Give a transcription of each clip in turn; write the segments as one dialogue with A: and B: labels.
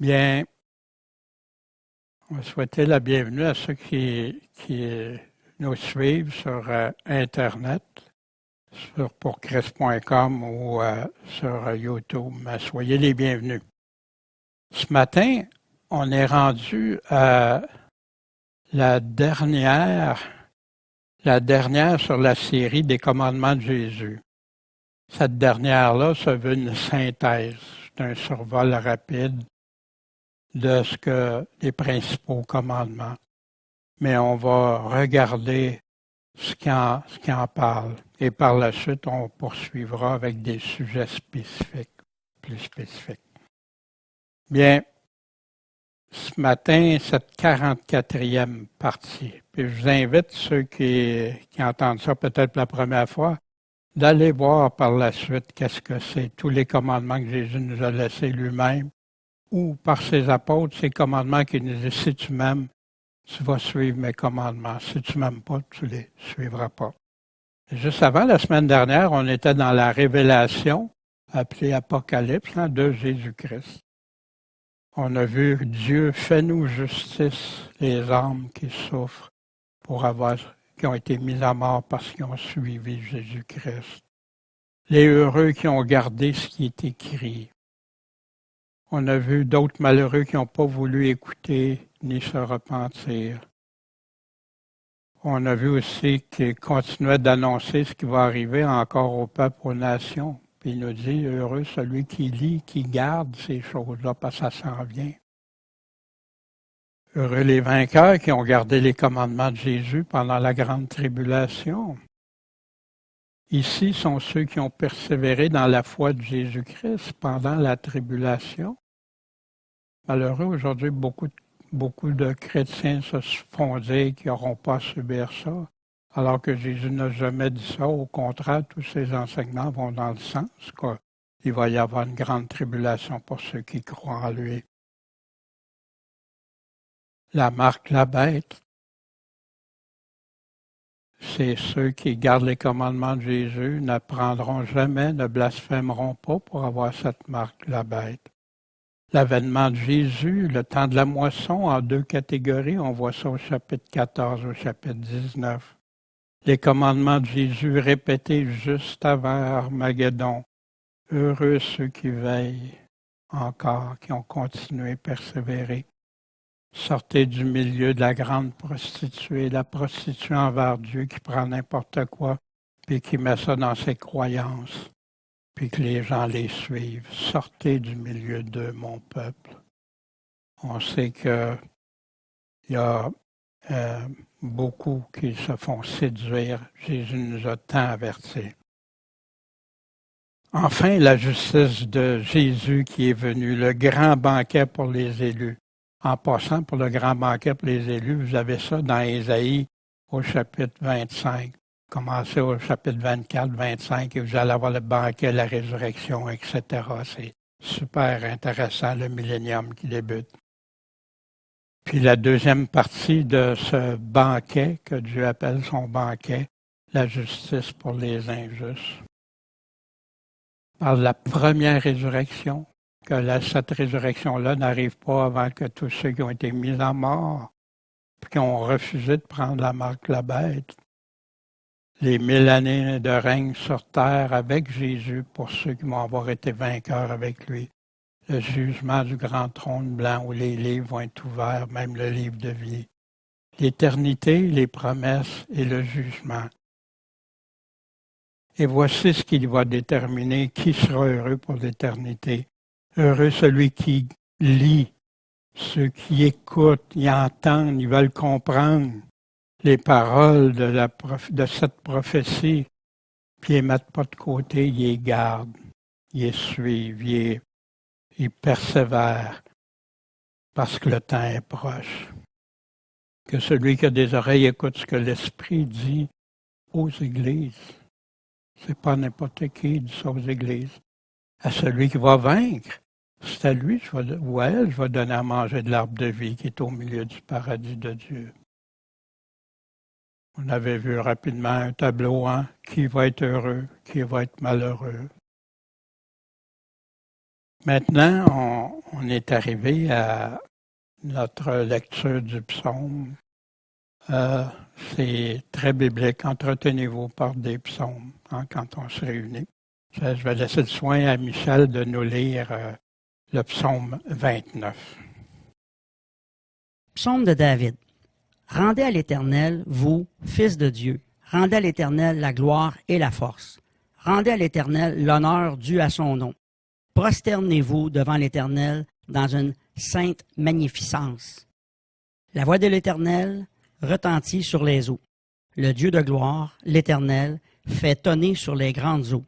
A: Bien, on va souhaiter la bienvenue à ceux qui nous suivent sur Internet, sur pourchrist.com ou sur YouTube. Soyez les bienvenus. Ce matin, on est rendu à la dernière sur la série des commandements de Jésus. Cette dernière-là, ça veut une synthèse, c'est un survol rapide de ce que les principaux commandements. Mais on va regarder ce qui en parle. Et par la suite, on poursuivra avec des sujets spécifiques, plus spécifiques. Bien, ce matin, cette 44e partie. Puis je vous invite, ceux qui entendent ça peut-être la première fois, d'aller voir par la suite qu'est-ce que c'est, tous les commandements que Jésus nous a laissés lui-même, ou par ses apôtres, ces commandements qu'il nous dit, si tu m'aimes, tu vas suivre mes commandements. Si tu ne m'aimes pas, tu ne les suivras pas. Juste avant, la semaine dernière, on était dans la révélation, appelée Apocalypse, de Jésus-Christ. On a vu Dieu fais-nous justice, les âmes qui souffrent qui ont été mises à mort parce qu'ils ont suivi Jésus-Christ. Les heureux qui ont gardé ce qui est écrit. On a vu d'autres malheureux qui n'ont pas voulu écouter ni se repentir. On a vu aussi qu'il continuait d'annoncer ce qui va arriver encore au peuple, aux nations. Puis il nous dit, heureux celui qui lit, qui garde ces choses-là, parce que ça s'en vient. Heureux les vainqueurs qui ont gardé les commandements de Jésus pendant la grande tribulation. Ici sont ceux qui ont persévéré dans la foi de Jésus-Christ pendant la tribulation. Malheureux, aujourd'hui, beaucoup de chrétiens se font dire qu'ils n'auront pas à subir ça, alors que Jésus n'a jamais dit ça. Au contraire, tous ses enseignements vont dans le sens qu'il va y avoir une grande tribulation pour ceux qui croient en lui. La marque la bête, c'est ceux qui gardent les commandements de Jésus, ne prendront jamais, ne blasphémeront pas pour avoir cette marque la bête. L'avènement de Jésus, le temps de la moisson, en deux catégories. On voit ça au chapitre 14, au chapitre 19. Les commandements de Jésus répétés juste avant Armageddon. Heureux ceux qui veillent encore, qui ont continué, persévéré. Sortez du milieu de la grande prostituée, la prostituée envers Dieu qui prend n'importe quoi, puis qui met ça dans ses croyances. Puis que les gens les suivent. Sortez du milieu d'eux, mon peuple. On sait qu'il y a beaucoup qui se font séduire. Jésus nous a tant avertis. Enfin, la justice de Jésus qui est venu, le grand banquet pour les élus. En passant pour le grand banquet pour les élus, vous avez ça dans Ésaïe au chapitre 25. Commencez au chapitre 24, 25, et vous allez avoir le banquet, la résurrection, etc. C'est super intéressant, le millénium qui débute. Puis la deuxième partie de ce banquet, que Dieu appelle son banquet, la justice pour les injustes. Par la première résurrection, que cette résurrection-là n'arrive pas avant que tous ceux qui ont été mis en mort, puis qui ont refusé de prendre la marque la bête, les 1000 années de règne sur terre avec Jésus pour ceux qui vont avoir été vainqueurs avec lui. Le jugement du grand trône blanc où les livres vont être ouverts, même le livre de vie. L'éternité, les promesses et le jugement. Et voici ce qui va déterminer qui sera heureux pour l'éternité. Heureux celui qui lit, ceux qui écoutent, ils entendent, ils veulent comprendre les paroles de cette prophétie, puis ils ne les mettent pas de côté, ils les gardent, ils les suivent, ils persévèrent, parce que le temps est proche. Que celui qui a des oreilles écoute ce que l'Esprit dit aux églises. C'est pas n'importe qui dit ça aux églises. À celui qui va vaincre, c'est à lui ou à elle, je vais donner à manger de l'arbre de vie qui est au milieu du paradis de Dieu. On avait vu rapidement un tableau, qui va être heureux, qui va être malheureux. Maintenant, on est arrivé à notre lecture du psaume. C'est très biblique. Entretenez-vous par des psaumes quand on se réunit. Je vais laisser le soin à Michel de nous lire le psaume 29.
B: Psaume de David. Rendez à l'Éternel, vous, fils de Dieu. Rendez à l'Éternel la gloire et la force. Rendez à l'Éternel l'honneur dû à son nom. Prosternez-vous devant l'Éternel dans une sainte magnificence. La voix de l'Éternel retentit sur les eaux. Le Dieu de gloire, l'Éternel, fait tonner sur les grandes eaux.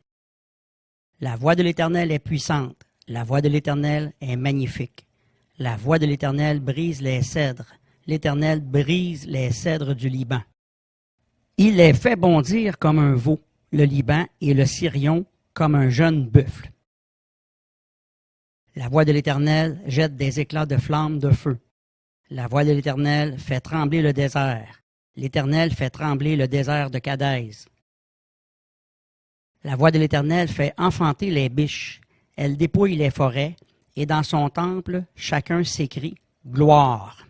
B: La voix de l'Éternel est puissante. La voix de l'Éternel est magnifique. La voix de l'Éternel brise les cèdres. L'Éternel brise les cèdres du Liban. Il les fait bondir comme un veau, le Liban et le Sirion comme un jeune buffle. La voix de l'Éternel jette des éclats de flammes de feu. La voix de l'Éternel fait trembler le désert. L'Éternel fait trembler le désert de Kadès. La voix de l'Éternel fait enfanter les biches. Elle dépouille les forêts, et dans son temple, chacun s'écrie « Gloire ».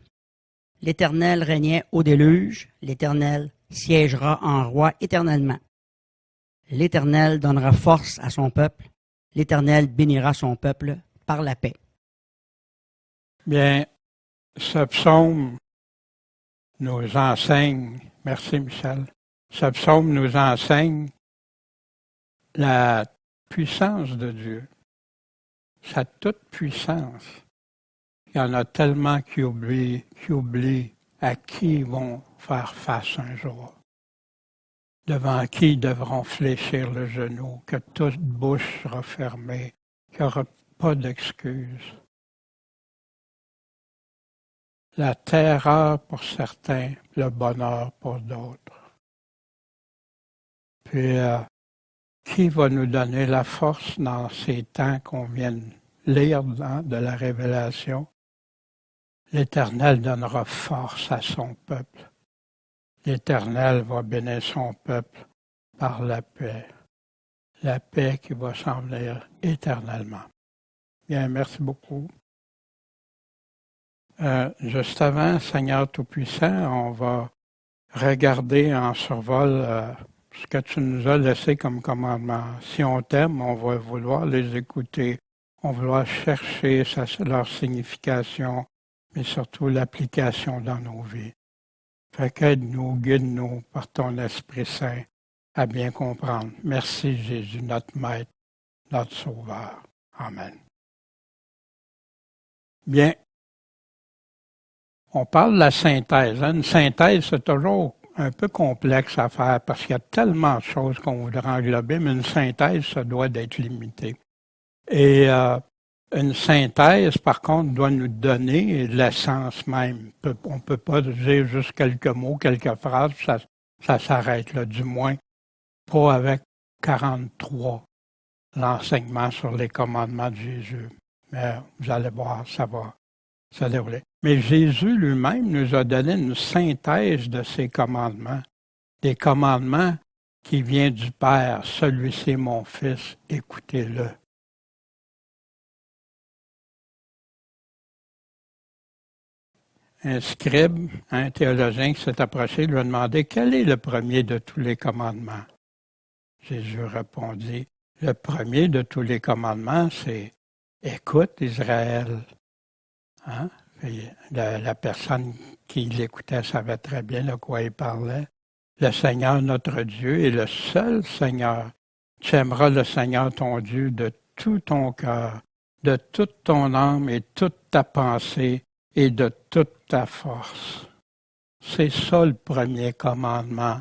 B: L'Éternel régnait au déluge, l'Éternel siégera en roi éternellement. L'Éternel donnera force à son peuple, l'Éternel bénira son peuple par la paix.
A: Bien, ce psaume nous enseigne, merci Michel, ce psaume nous enseigne la puissance de Dieu, sa toute puissance. Il y en a tellement qui oublient à qui ils vont faire face un jour, devant qui ils devront fléchir le genou, que toute bouche sera fermée, qu'il n'y aura pas d'excuses. La terreur pour certains, le bonheur pour d'autres. Puis, qui va nous donner la force dans ces temps qu'on vient de lire de la Révélation? L'Éternel donnera force à son peuple. L'Éternel va bénir son peuple par la paix qui va s'en venir éternellement. Bien, merci beaucoup. Juste avant, Seigneur Tout-Puissant, on va regarder en survol ce que tu nous as laissé comme commandement. Si on t'aime, on va vouloir les écouter, on va vouloir chercher leur signification, mais surtout l'application dans nos vies. Fait qu'aide-nous, guide-nous par ton Esprit Saint à bien comprendre. Merci Jésus, notre Maître, notre Sauveur. Amen. Bien, on parle de la synthèse. Une synthèse, c'est toujours un peu complexe à faire parce qu'il y a tellement de choses qu'on voudrait englober, mais une synthèse, ça doit d'être limité. Et une synthèse, par contre, doit nous donner l'essence même. On ne peut pas dire juste quelques mots, quelques phrases, ça s'arrête là, du moins pas avec 43, l'enseignement sur les commandements de Jésus. Mais vous allez voir, ça va se dérouler. Mais Jésus lui-même nous a donné une synthèse de ses commandements, des commandements qui viennent du Père. Celui-ci est mon Fils, écoutez-le. Un scribe, un théologien qui s'est approché, lui a demandé quel est le premier de tous les commandements. Jésus répondit, le premier de tous les commandements, c'est écoute Israël. Hein? La personne qui l'écoutait savait très bien de quoi il parlait. Le Seigneur notre Dieu est le seul Seigneur. Tu aimeras le Seigneur ton Dieu de tout ton cœur, de toute ton âme et toute ta pensée et de toute ta force. C'est ça le premier commandement.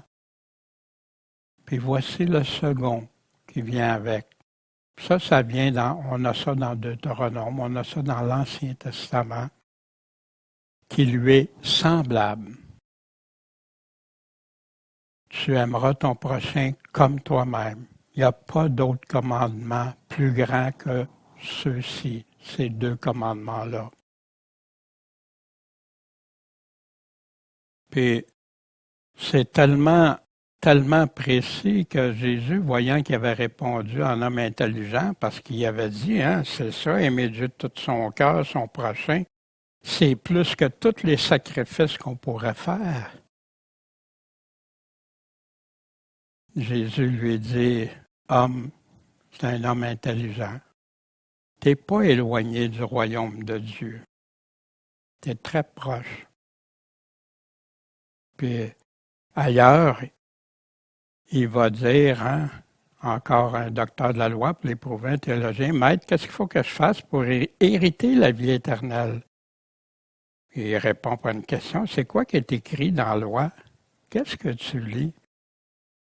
A: Puis voici le second qui vient avec. Ça vient on a ça dans Deutéronome, on a ça dans l'Ancien Testament, qui lui est semblable. Tu aimeras ton prochain comme toi-même. Il n'y a pas d'autre commandement plus grand que ceux-ci, ces deux commandements-là. Puis, c'est tellement tellement précis que Jésus, voyant qu'il avait répondu en homme intelligent, parce qu'il avait dit, hein, c'est ça, aimer Dieu de tout son cœur, son prochain, c'est plus que tous les sacrifices qu'on pourrait faire. Jésus lui dit, homme, c'est un homme intelligent. Tu n'es pas éloigné du royaume de Dieu. Tu es très proche. Puis ailleurs, il va dire, hein, encore un docteur de la loi pour l'éprouver, un théologien, Maître, qu'est-ce qu'il faut que je fasse pour hériter la vie éternelle? Et il répond par une question, c'est quoi qui est écrit dans la loi? Qu'est-ce que tu lis?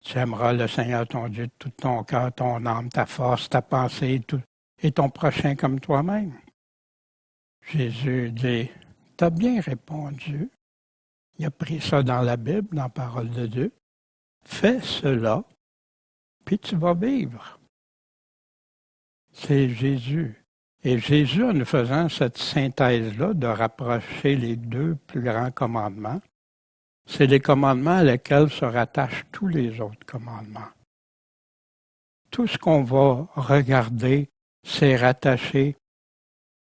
A: Tu aimeras le Seigneur ton Dieu de tout ton cœur, ton âme, ta force, ta pensée, et ton prochain comme toi-même. Jésus dit, t'as bien répondu. Il a pris ça dans la Bible, dans la parole de Dieu. Fais cela, puis tu vas vivre. C'est Jésus. Et Jésus, en nous faisant cette synthèse-là de rapprocher les deux plus grands commandements, c'est les commandements à lesquels se rattachent tous les autres commandements. Tout ce qu'on va regarder, c'est rattaché,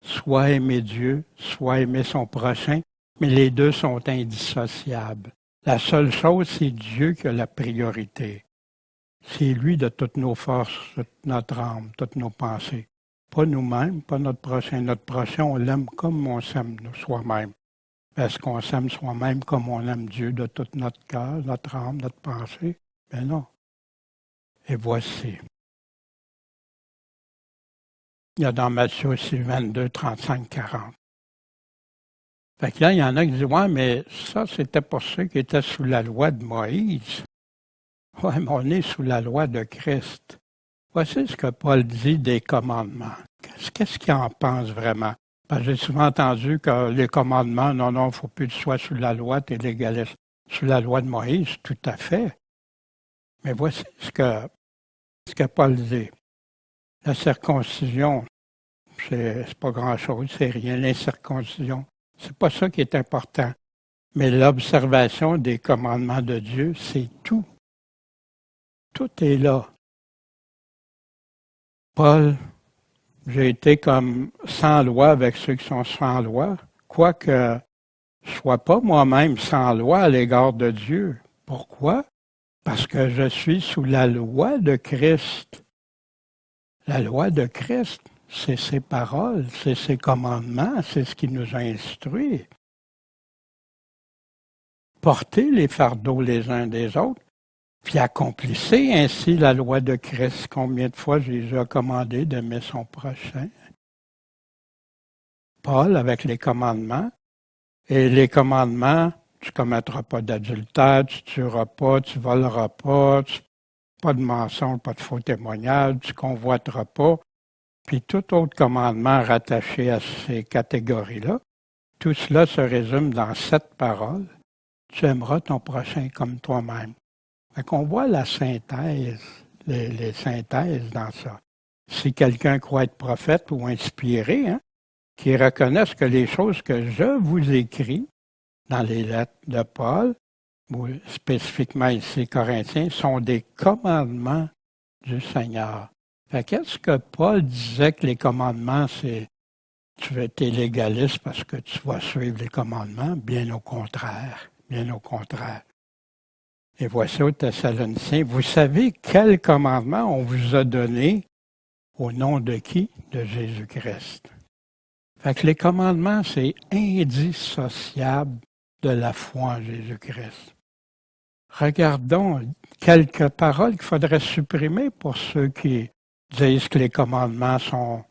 A: soit aimer Dieu, soit aimer son prochain, mais les deux sont indissociables. La seule chose, c'est Dieu qui a la priorité. C'est lui de toutes nos forces, toute notre âme, toutes nos pensées. Pas nous-mêmes, pas notre prochain. Notre prochain, on l'aime comme on s'aime soi-même. Est-ce qu'on s'aime soi-même comme on aime Dieu de tout notre cœur, notre âme, notre pensée? Ben non. Et voici. Il y a dans Matthieu aussi 22, 35, 40. Fait que là, il y en a qui disent, ouais, mais ça, c'était pour ceux qui étaient sous la loi de Moïse. Ouais, mais on est sous la loi de Christ. Voici ce que Paul dit des commandements. Qu'est-ce qu'il en pense vraiment? Parce que j'ai souvent entendu que les commandements, non, il ne faut plus que tu sois sous la loi, tu es légaliste. Sous la loi de Moïse, tout à fait. Mais voici ce que Paul dit. La circoncision, c'est pas grand-chose, c'est rien, l'incirconcision. C'est pas ça qui est important. Mais l'observation des commandements de Dieu, c'est tout. Tout est là. Paul, j'ai été comme sans loi avec ceux qui sont sans loi, quoique je ne sois pas moi-même sans loi à l'égard de Dieu. Pourquoi? Parce que je suis sous la loi de Christ. La loi de Christ, c'est ses paroles, c'est ses commandements, c'est ce qui nous a instruits. Portez les fardeaux les uns des autres, puis accomplissez ainsi la loi de Christ. Combien de fois Jésus a commandé d'aimer son prochain? Paul, avec les commandements, et les commandements, tu ne commettras pas d'adultère, tu ne tueras pas, tu ne voleras pas, pas de mensonge, pas de faux témoignage, tu ne convoiteras pas, puis tout autre commandement rattaché à ces catégories-là. Tout cela se résume dans 7 paroles. Tu aimeras ton prochain comme toi-même. Fait qu'on voit la synthèse, les synthèses dans ça. Si quelqu'un croit être prophète ou inspiré, hein, qui reconnaisse que les choses que je vous écris dans les lettres de Paul, ou spécifiquement ici Corinthiens, sont des commandements du Seigneur. Fait qu'est-ce que Paul disait que les commandements, c'est tu es légaliste parce que tu vas suivre les commandements? Bien au contraire. Bien au contraire. Et voici aux Thessaloniciens, vous savez quel commandement on vous a donné au nom de qui? De Jésus-Christ. Fait que les commandements, c'est indissociable de la foi en Jésus-Christ. Regardons quelques paroles qu'il faudrait supprimer pour ceux qui disent que les commandements sont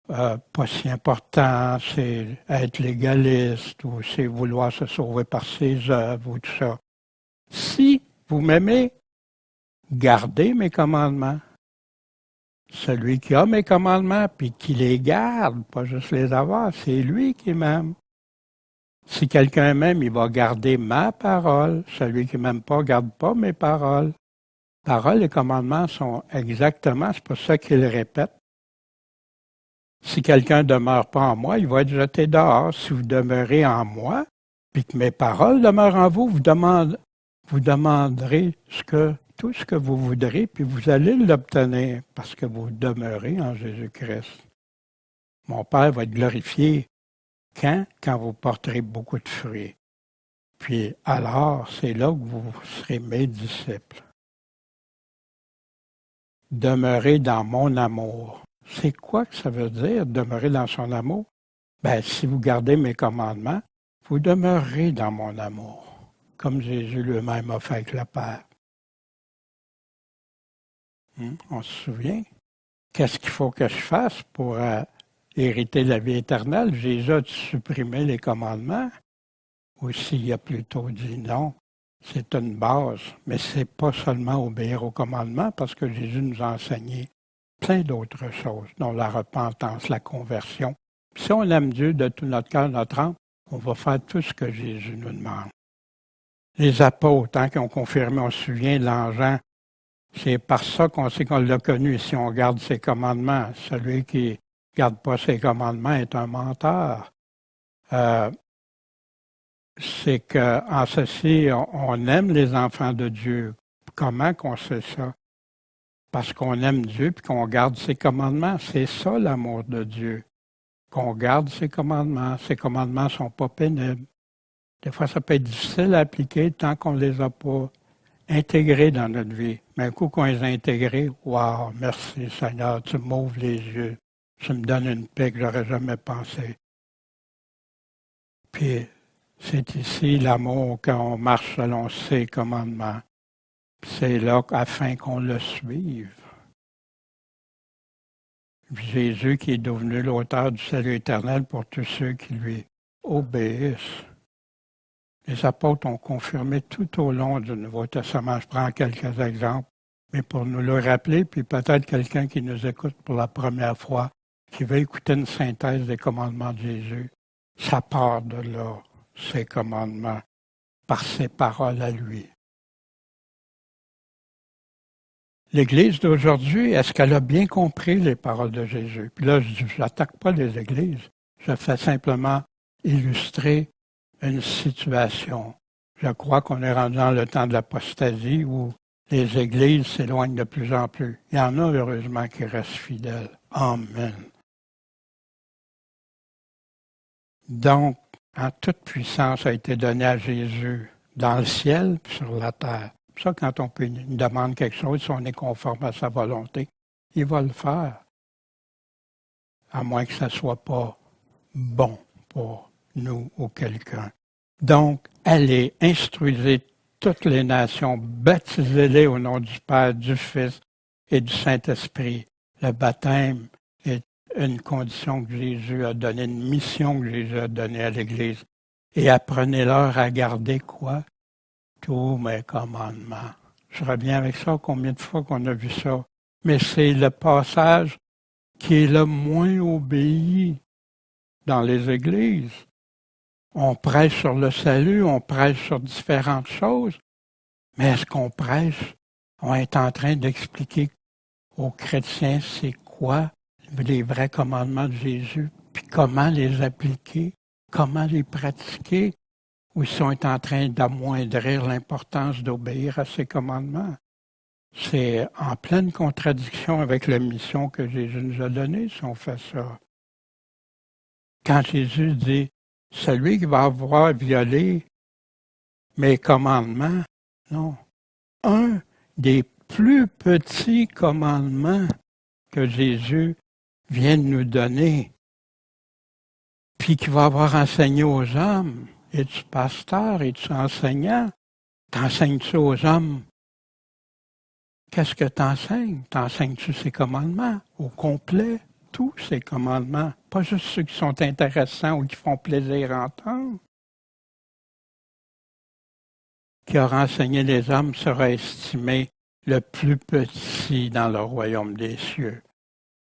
A: pas si importants, c'est être légaliste ou c'est vouloir se sauver par ses œuvres ou tout ça. Si vous m'aimez, gardez mes commandements. Celui qui a mes commandements puis qui les garde, pas juste les avoir, c'est lui qui m'aime. Si quelqu'un m'aime, il va garder ma parole. Celui qui ne m'aime pas, ne garde pas mes paroles. Paroles et commandements sont exactement, c'est pour ça qu'il répète. Si quelqu'un ne demeure pas en moi, il va être jeté dehors. Si vous demeurez en moi, puis que mes paroles demeurent en vous, vous vous demanderez tout ce que vous voudrez, puis vous allez l'obtenir parce que vous demeurez en Jésus-Christ. Mon Père va être glorifié quand vous porterez beaucoup de fruits. Puis alors, c'est là que vous serez mes disciples. Demeurer dans mon amour. C'est quoi que ça veut dire, demeurer dans son amour? Ben, si vous gardez mes commandements, vous demeurerez dans mon amour, comme Jésus lui-même a fait avec le Père. On se souvient? Qu'est-ce qu'il faut que je fasse pour hériter la vie éternelle? Jésus a supprimé les commandements? Ou s'il a plutôt dit non, c'est une base, mais ce n'est pas seulement obéir aux commandements, parce que Jésus nous a enseigné plein d'autres choses, dont la repentance, la conversion. Puis si on aime Dieu de tout notre cœur, notre âme, on va faire tout ce que Jésus nous demande. Les apôtres, qui ont confirmé, on se souvient de l'Jean, c'est par ça qu'on sait qu'on l'a connu, si on garde ses commandements. Celui qui ne garde pas ses commandements est un menteur. C'est qu'en ceci, on aime les enfants de Dieu. Comment qu'on sait ça? Parce qu'on aime Dieu et qu'on garde ses commandements. C'est ça l'amour de Dieu. Qu'on garde ses commandements. Ses commandements ne sont pas pénibles. Des fois, ça peut être difficile à appliquer tant qu'on ne les a pas intégrés dans notre vie. Mais un coup qu'on les a intégrés, wow, merci Seigneur, tu m'ouvres les yeux. Tu me donnes une paix que je n'aurais jamais pensé. Puis, c'est ici l'amour quand on marche selon ses commandements. C'est là afin qu'on le suive. Jésus qui est devenu l'auteur du salut éternel pour tous ceux qui lui obéissent. Les apôtres ont confirmé tout au long du Nouveau Testament. Je prends quelques exemples, mais pour nous le rappeler, puis peut-être quelqu'un qui nous écoute pour la première fois, qui veut écouter une synthèse des commandements de Jésus, ça part de là. Ses commandements, par ses paroles à lui. L'Église d'aujourd'hui, est-ce qu'elle a bien compris les paroles de Jésus? Puis là, je n'attaque pas les Églises. Je fais simplement illustrer une situation. Je crois qu'on est rendu dans le temps de l'apostasie où les Églises s'éloignent de plus en plus. Il y en a, heureusement, qui restent fidèles. Amen. Donc, toute puissance a été donnée à Jésus dans le ciel et sur la terre. C'est pour ça, quand on nous demande quelque chose, si on est conforme à sa volonté, il va le faire. À moins que ça ne soit pas bon pour nous ou quelqu'un. Donc, allez, instruisez toutes les nations, baptisez-les au nom du Père, du Fils et du Saint-Esprit. Le baptême est une condition que Jésus a donnée, une mission que Jésus a donnée à l'Église. Et apprenez-leur à garder quoi? Tous mes commandements. Je reviens avec ça, combien de fois qu'on a vu ça? Mais c'est le passage qui est le moins obéi dans les églises. On prêche sur le salut, on prêche sur différentes choses, mais est-ce qu'on prêche? On est en train d'expliquer aux chrétiens c'est quoi les vrais commandements de Jésus, puis comment les appliquer, comment les pratiquer, ou ils sont en train d'amoindrir l'importance d'obéir à ces commandements. C'est en pleine contradiction avec la mission que Jésus nous a donnée si on fait ça. Quand Jésus dit « Celui qui va avoir violé mes commandements », non. Un des plus petits commandements que Jésus vient de nous donner, puis qui va avoir enseigné aux hommes. Es-tu pasteur? Es-tu enseignant? T'enseignes-tu aux hommes? Qu'est-ce que t'enseignes? T'enseignes-tu ces commandements au complet? Tous ces commandements, pas juste ceux qui sont intéressants ou qui font plaisir à entendre. Qui aura enseigné les hommes sera estimé le plus petit dans le royaume des cieux.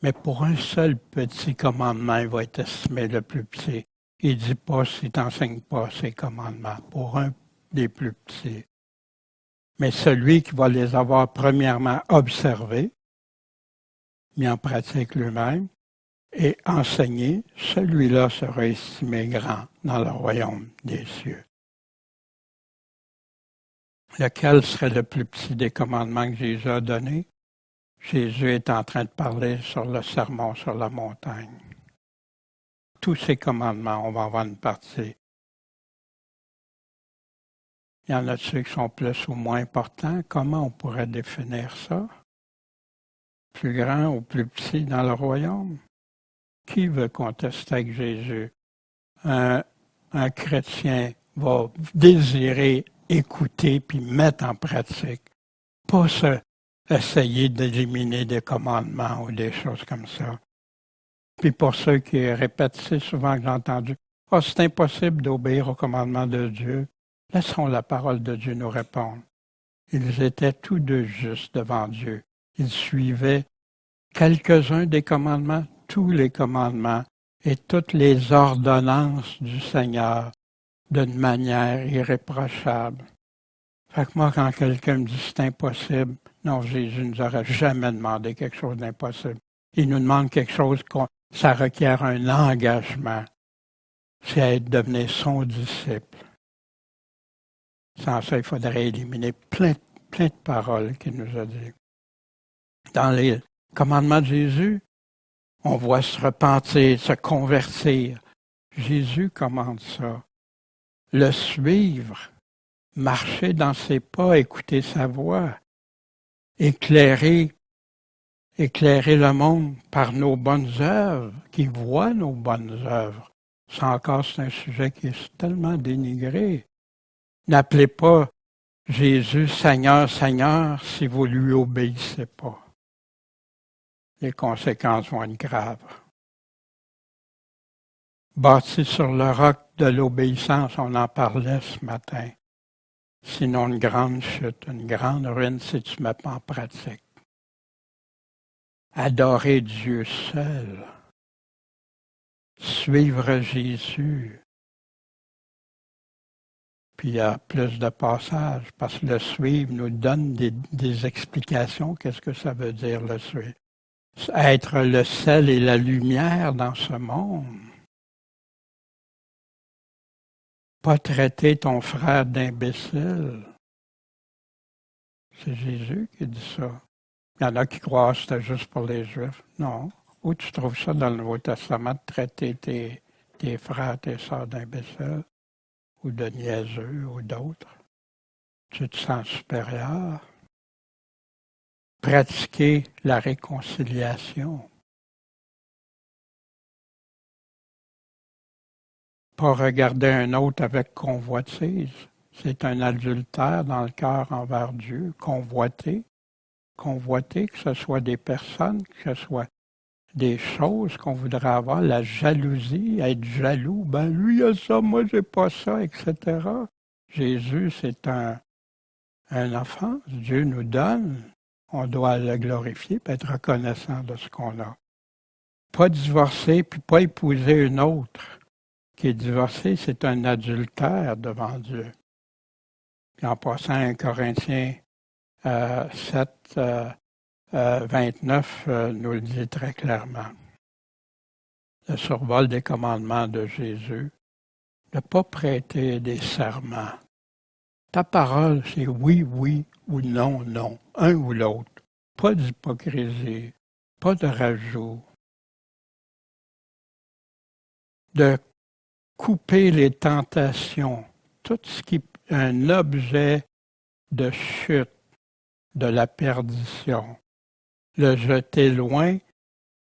A: Mais pour un seul petit commandement, il va être estimé le plus petit. Il ne dit pas s'il t'enseigne pas ces commandements, pour un des plus petits. Mais celui qui va les avoir premièrement observés, mis en pratique lui-même, et enseigné, celui-là sera estimé grand dans le royaume des cieux. Lequel serait le plus petit des commandements que Jésus a donnés? Jésus est en train de parler sur le sermon sur la montagne. Tous ces commandements, on va avoir une partie. Il y en a ceux qui sont plus ou moins importants. Comment on pourrait définir ça? Plus grand ou plus petit dans le royaume? Qui veut contester avec Jésus? Un chrétien va désirer écouter puis mettre en pratique, pas essayer d'éliminer des commandements ou des choses comme ça. Puis pour ceux qui répètent si souvent que j'ai entendu, « Ah, c'est impossible d'obéir aux commandements de Dieu », laissons la parole de Dieu nous répondre. Ils étaient tous deux justes devant Dieu. Ils suivaient quelques-uns des commandements, tous les commandements et toutes les ordonnances du Seigneur d'une manière irréprochable. Fait que moi, quand quelqu'un me dit c'est impossible, non, Jésus ne nous aurait jamais demandé quelque chose d'impossible. Il nous demande quelque chose, ça requiert un engagement. C'est devenir son disciple. Sans ça, il faudrait éliminer plein de paroles qu'il nous a dit. Dans les commandements de Jésus, on voit se repentir, se convertir. Jésus commande ça. Le suivre, marcher dans ses pas, écouter sa voix, éclairer le monde par nos bonnes œuvres, qui voient nos bonnes œuvres. Ça encore, c'est un sujet qui est tellement dénigré. N'appelez pas Jésus Seigneur, Seigneur si vous ne lui obéissez pas. Les conséquences vont être graves. Bâti sur le roc de l'obéissance, on en parlait ce matin. Sinon une grande chute, une grande ruine si tu ne mets pas en pratique. Adorer Dieu seul. Suivre Jésus. Puis il y a plus de passages, parce que le suivre nous donne des explications. Qu'est-ce que ça veut dire, le suivre? Être le sel et la lumière dans ce monde. Pas traiter ton frère d'imbécile. C'est Jésus qui dit ça. Il y en a qui croient que c'était juste pour les Juifs. Non. Où tu trouves ça dans le Nouveau Testament, de traiter tes frères, tes sœurs d'imbéciles, ou de niaiseux, ou d'autres? Tu te sens supérieur? Pratiquer la réconciliation. Pas regarder un autre avec convoitise. C'est un adultère dans le cœur envers Dieu. Convoiter, que ce soit des personnes, que ce soit des choses qu'on voudrait avoir, la jalousie, être jaloux, ben lui a ça, moi j'ai pas ça, etc. Jésus, c'est un enfant, Dieu nous donne, on doit le glorifier et être reconnaissant de ce qu'on a. Pas divorcer, puis pas épouser une autre. Qui est divorcée, c'est un adultère devant Dieu. Puis en passant, 1 Corinthiens 7, 29 nous le dit très clairement. Le survol des commandements de Jésus, ne pas prêter des serments. Ta parole, c'est oui, oui ou non, non, un ou l'autre. Pas d'hypocrisie, pas de rajout. De couper les tentations, tout ce qui est un objet de chute, de la perdition. Le jeter loin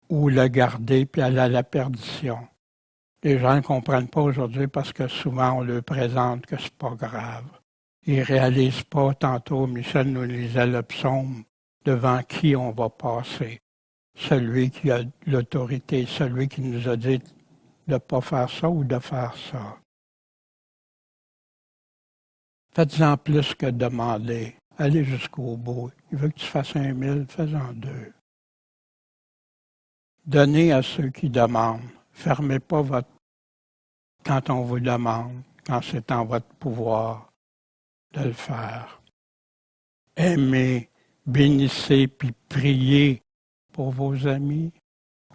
A: ou le garder puis aller à la perdition. Les gens ne comprennent pas aujourd'hui parce que souvent on leur présente que c'est pas grave. Ils ne réalisent pas, tantôt Michel nous lisait le psaume, devant qui on va passer. Celui qui a l'autorité, celui qui nous a dit de ne pas faire ça ou de faire ça. Faites-en plus que demander. Allez jusqu'au bout. Il veut que tu fasses 1000, fais-en 2. Donnez à ceux qui demandent. Fermez pas quand on vous demande, quand c'est en votre pouvoir de le faire. Aimez, bénissez, puis priez pour vos amis.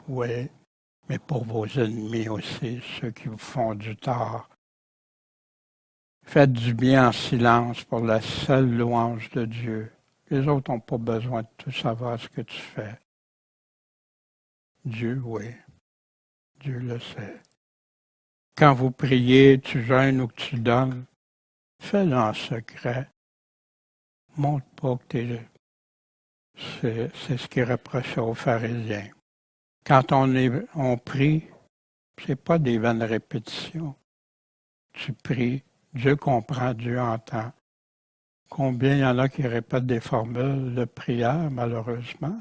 A: Oui, mais pour vos ennemis aussi, ceux qui vous font du tort. Faites du bien en silence pour la seule louange de Dieu. Les autres n'ont pas besoin de tout savoir ce que tu fais. Dieu, oui. Dieu le sait. Quand vous priez, tu jeûnes ou que tu donnes, fais-le en secret. Montre pas que c'est ce qui reprochait aux pharisiens. Quand on prie, c'est pas des vaines répétitions. Tu pries, Dieu comprend, Dieu entend. Combien il y en a qui répètent des formules de prière, malheureusement?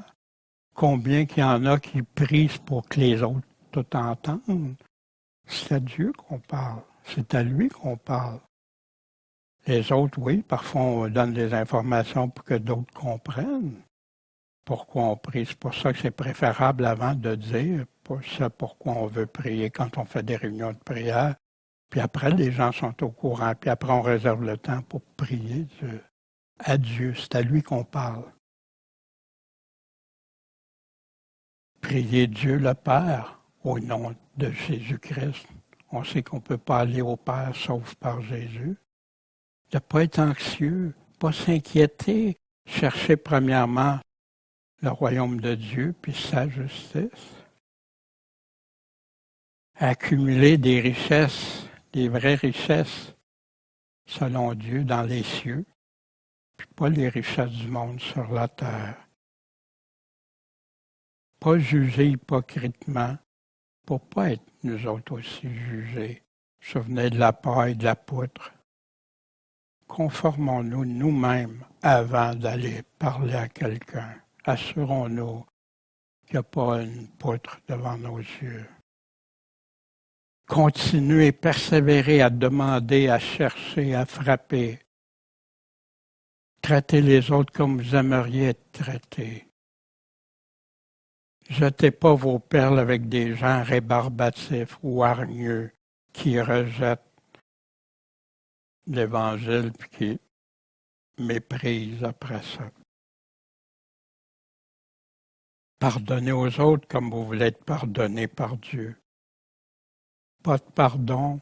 A: Combien qu'il y en a qui prient pour que les autres tout entendent? C'est à Dieu qu'on parle. C'est à lui qu'on parle. Les autres, oui, parfois on donne des informations pour que d'autres comprennent pourquoi on prie. C'est pour ça que c'est préférable avant de dire pourquoi on veut prier quand on fait des réunions de prière. Puis après, les gens sont au courant. Puis après, on réserve le temps pour prier Dieu. À Dieu, c'est à lui qu'on parle. Priez Dieu le Père au nom de Jésus-Christ. On sait qu'on ne peut pas aller au Père sauf par Jésus. De ne pas être anxieux, pas s'inquiéter, chercher premièrement le royaume de Dieu puis sa justice. Accumuler des richesses, des vraies richesses, selon Dieu, dans les cieux, puis pas les richesses du monde sur la terre. Pas juger hypocritement, pour pas être nous autres aussi jugés. Souvenez de la paille, de la poutre. Conformons-nous nous-mêmes avant d'aller parler à quelqu'un. Assurons-nous qu'il n'y a pas une poutre devant nos yeux. Continuez, persévérez à demander, à chercher, à frapper. Traitez les autres comme vous aimeriez être traités. Jetez pas vos perles avec des gens rébarbatifs ou hargneux qui rejettent l'Évangile et qui méprisent après ça. Pardonnez aux autres comme vous voulez être pardonnés par Dieu. Pas de pardon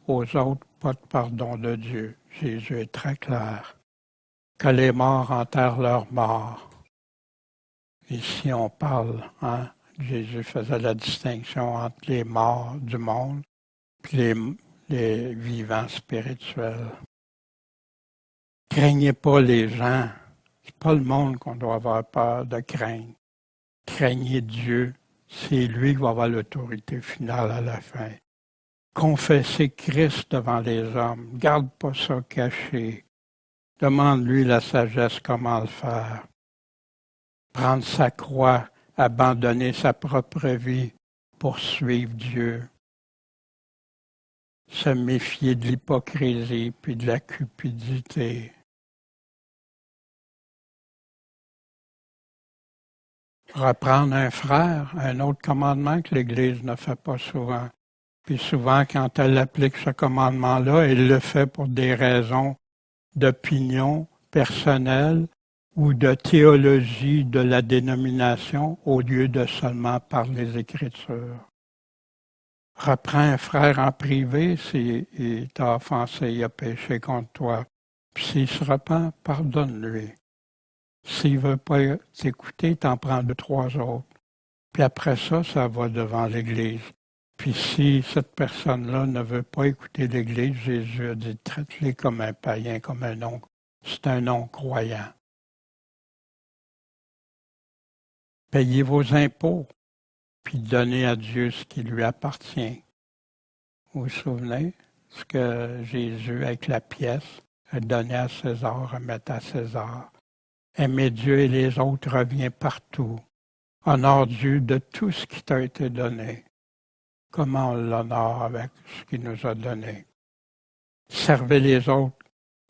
A: aux autres, pas de pardon de Dieu. Jésus est très clair. Que les morts enterrent leurs morts. Ici, on parle, Jésus faisait la distinction entre les morts du monde et les vivants spirituels. Craignez pas les gens. C'est pas le monde qu'on doit avoir peur de craindre. Craignez Dieu. C'est lui qui va avoir l'autorité finale à la fin. Confessez Christ devant les hommes. Garde pas ça caché. Demande-lui la sagesse comment le faire. Prendre sa croix, abandonner sa propre vie pour suivre Dieu. Se méfier de l'hypocrisie puis de la cupidité. Reprendre un frère, un autre commandement que l'Église ne fait pas souvent. Puis souvent, quand elle applique ce commandement-là, elle le fait pour des raisons d'opinion personnelle ou de théologie de la dénomination au lieu de seulement par les Écritures. Reprends un frère en privé s'il t'a offensé, il a péché contre toi. Puis s'il se repent, pardonne-lui. S'il ne veut pas t'écouter, t'en prends 2, 3 autres. Puis après ça, ça va devant l'Église. Puis si cette personne-là ne veut pas écouter l'Église, Jésus a dit, traite-les comme un païen, comme un non. C'est un non-croyant. Payez vos impôts, puis donnez à Dieu ce qui lui appartient. Vous vous souvenez ce que Jésus, avec la pièce, a donné à César, remettre à César. Aimer Dieu et les autres revient partout. Honore Dieu de tout ce qui t'a été donné. Comment on l'honore avec ce qu'il nous a donné. Servez les autres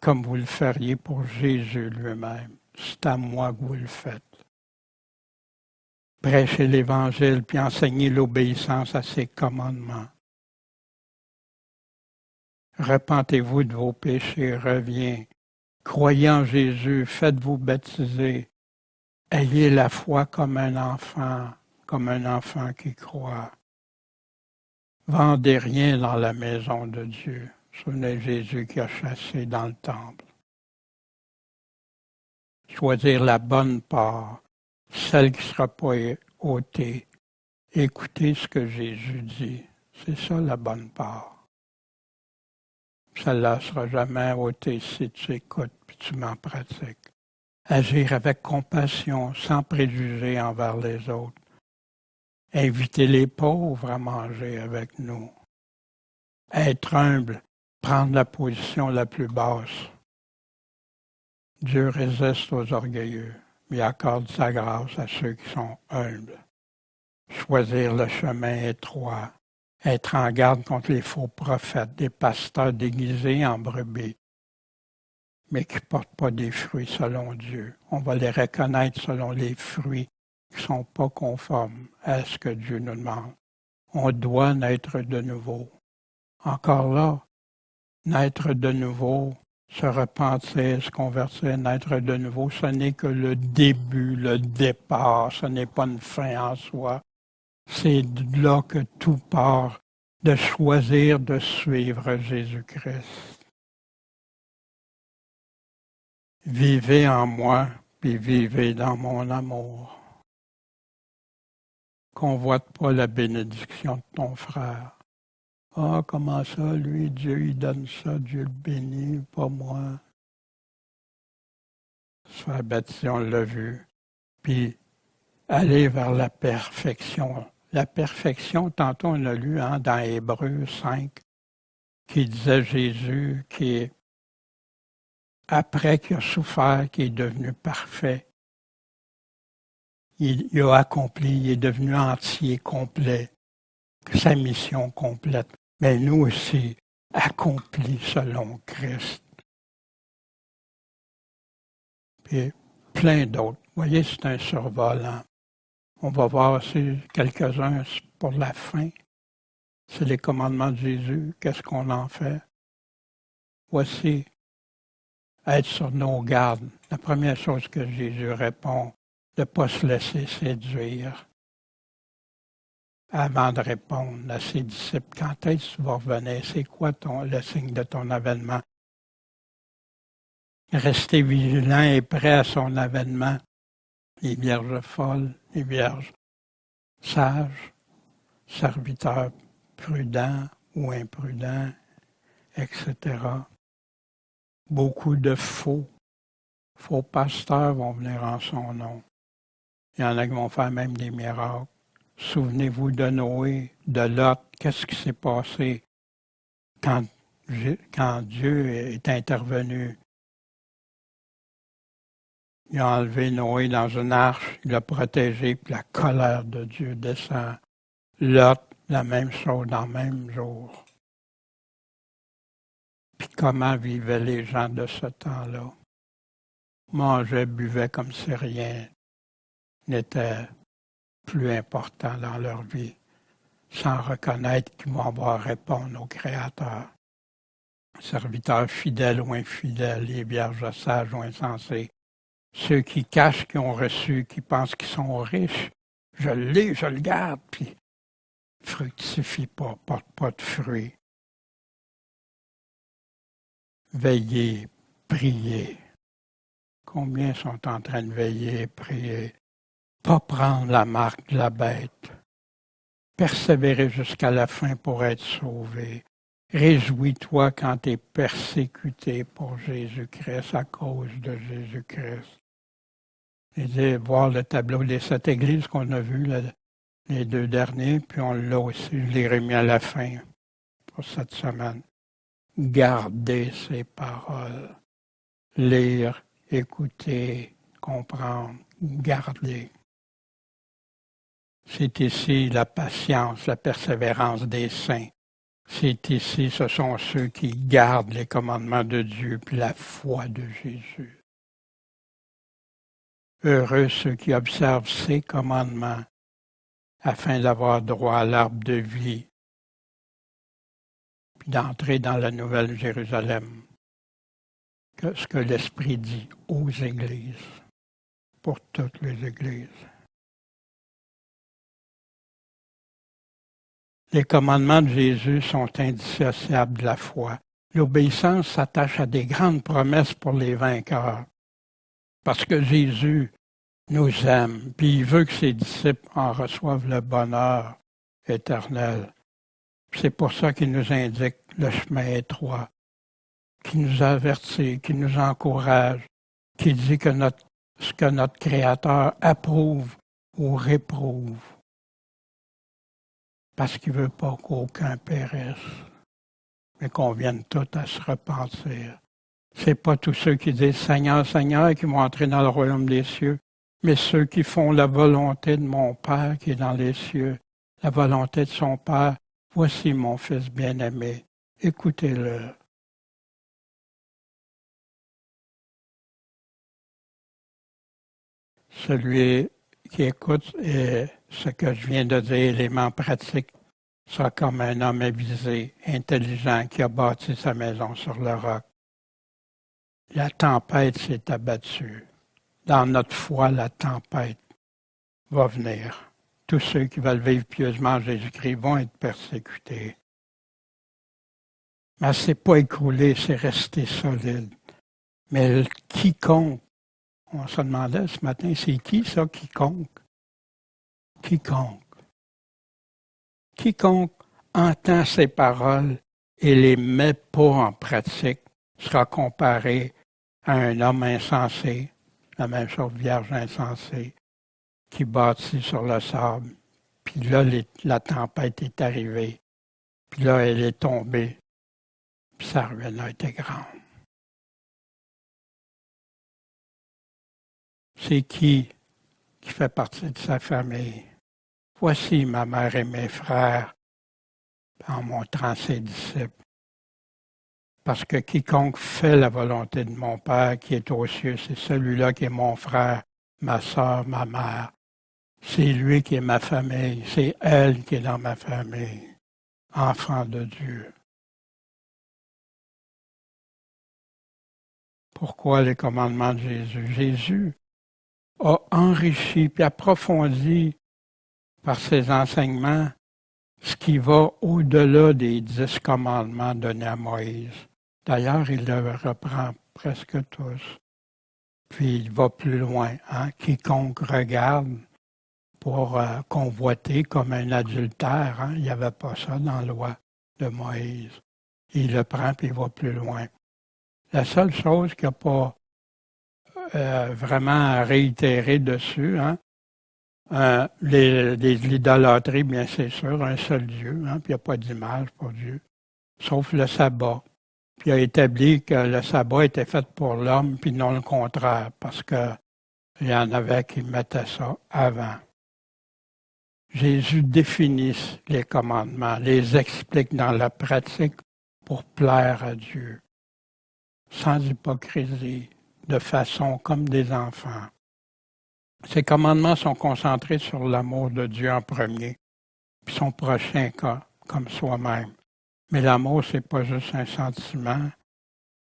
A: comme vous le feriez pour Jésus lui-même. C'est à moi que vous le faites. Prêchez l'Évangile puis enseignez l'obéissance à ses commandements. Repentez-vous de vos péchés, reviens. Croyez en Jésus, faites-vous baptiser. Ayez la foi comme un enfant qui croit. Vendez rien dans la maison de Dieu. Souvenez Jésus qui a chassé dans le temple. Choisir la bonne part, celle qui ne sera pas ôtée. Écoutez ce que Jésus dit. C'est ça la bonne part. Celle-là ne sera jamais ôtée si tu écoutes et tu m'en pratiques. Agir avec compassion, sans préjugés envers les autres. Inviter les pauvres à manger avec nous. Être humble, prendre la position la plus basse. Dieu résiste aux orgueilleux, mais accorde sa grâce à ceux qui sont humbles. Choisir le chemin étroit, être en garde contre les faux prophètes, des pasteurs déguisés en brebis, mais qui ne portent pas des fruits selon Dieu. On va les reconnaître selon les fruits qui ne sont pas conformes à ce que Dieu nous demande. On doit naître de nouveau. Encore là, naître de nouveau, se repentir, se convertir, naître de nouveau, ce n'est que le début, le départ, ce n'est pas une fin en soi. C'est de là que tout part, de choisir de suivre Jésus-Christ. Vivez en moi, puis vivez dans mon amour. Convoite pas la bénédiction de ton frère. Ah, comment ça, lui, Dieu, il donne ça, Dieu le bénit, pas moi. Se faire baptiser, on l'a vu. Puis, aller vers la perfection. La perfection, tantôt on a lu dans Hébreux 5, qui disait Jésus, qui, après qu'il a souffert, qui est devenu parfait, il a accompli, il est devenu entier, complet, sa mission complète. Mais nous aussi, accomplis selon Christ. Puis plein d'autres. Vous voyez, c'est un survolant. On va voir aussi quelques-uns pour la fin. C'est les commandements de Jésus. Qu'est-ce qu'on en fait? Voici, être sur nos gardes. La première chose que Jésus répond, de ne pas se laisser séduire. Avant de répondre à ses disciples, quand est-ce que tu vas revenir? C'est quoi le signe de ton avènement? Restez vigilants et prêts à son avènement. Les vierges folles, les vierges sages, serviteurs prudents ou imprudents, etc. Beaucoup de faux pasteurs vont venir en son nom. Il y en a qui vont faire même des miracles. Souvenez-vous de Noé, de Lot. Qu'est-ce qui s'est passé quand Dieu est intervenu? Il a enlevé Noé dans une arche, il l'a protégé, puis la colère de Dieu descend. Lot, la même chose dans le même jour. Puis comment vivaient les gens de ce temps-là? Mangeaient, buvaient comme si rien n'était plus important dans leur vie, sans reconnaître qu'ils vont avoir à répondre au Créateur. Serviteurs fidèles ou infidèles, les vierges sages ou insensés, ceux qui cachent qu'ils ont reçu, qui pensent qu'ils sont riches, je le garde, puis fructifie pas, porte pas de fruits. Veillez, priez. Combien sont en train de veiller et prier? Pas prendre la marque de la bête. Persévérer jusqu'à la fin pour être sauvé. Réjouis-toi quand tu es persécuté pour Jésus-Christ, à cause de Jésus-Christ. Et voir le tableau des 7 églises qu'on a vues, les 2 derniers, puis on l'a aussi, je l'ai remis à la fin pour cette semaine. Gardez ces paroles. Lire, écouter, comprendre, garder. C'est ici la patience, la persévérance des saints. C'est ici, ce sont ceux qui gardent les commandements de Dieu puis la foi de Jésus. Heureux ceux qui observent ces commandements afin d'avoir droit à l'arbre de vie puis d'entrer dans la nouvelle Jérusalem. Ce que l'Esprit dit aux églises, pour toutes les églises. Les commandements de Jésus sont indissociables de la foi. L'obéissance s'attache à des grandes promesses pour les vainqueurs. Parce que Jésus nous aime, puis il veut que ses disciples en reçoivent le bonheur éternel. C'est pour ça qu'il nous indique le chemin étroit, qui nous avertit, qui nous encourage, qui dit que ce que notre Créateur approuve ou réprouve. Parce qu'il ne veut pas qu'aucun périsse, mais qu'on vienne tous à se repentir. C'est pas tous ceux qui disent Seigneur, Seigneur qui vont entrer dans le royaume des cieux, mais ceux qui font la volonté de mon Père qui est dans les cieux, la volonté de son Père. Voici mon Fils bien-aimé, écoutez-le. Celui qui écoute ce que je viens de dire, l'élément pratique, sera comme un homme avisé, intelligent, qui a bâti sa maison sur le roc. La tempête s'est abattue. Dans notre foi, la tempête va venir. Tous ceux qui veulent vivre pieusement en Jésus-Christ vont être persécutés. Mais ce n'est pas écroulé, c'est resté solide. Mais quiconque, on se demandait ce matin, c'est qui ça, quiconque? Quiconque. Quiconque entend ces paroles et les met pas en pratique sera comparé à un homme insensé, la même chose, vierge insensée, qui bâtit sur le sable. Puis là, la tempête est arrivée. Puis là, elle est tombée. Puis sa ruine a été grande. C'est qui fait partie de sa famille? Voici ma mère et mes frères, en montrant ses disciples. Parce que quiconque fait la volonté de mon Père qui est aux cieux, c'est celui-là qui est mon frère, ma sœur, ma mère. C'est lui qui est ma famille, c'est elle qui est dans ma famille, enfant de Dieu. Pourquoi les commandements de Jésus? Jésus a enrichi puis approfondi par ses enseignements ce qui va au-delà des 10 commandements donnés à Moïse. D'ailleurs, il le reprend presque tous. Puis il va plus loin. Hein? Quiconque regarde pour convoiter comme un adultère, hein? Il n'y avait pas ça dans la loi de Moïse. Il le prend puis il va plus loin. La seule chose qu'il n'a pas vraiment réitéré dessus, hein? L'idolâtrie, bien c'est sûr, un seul Dieu, hein? Puis il n'y a pas d'image pour Dieu, sauf le sabbat. Puis il a établi que le sabbat était fait pour l'homme, puis non le contraire, parce qu'il y en avait qui mettaient ça avant. Jésus définit les commandements, les explique dans la pratique pour plaire à Dieu, sans hypocrisie, de façon comme des enfants. Ces commandements sont concentrés sur l'amour de Dieu en premier, puis son prochain comme soi-même. Mais l'amour, c'est pas juste un sentiment,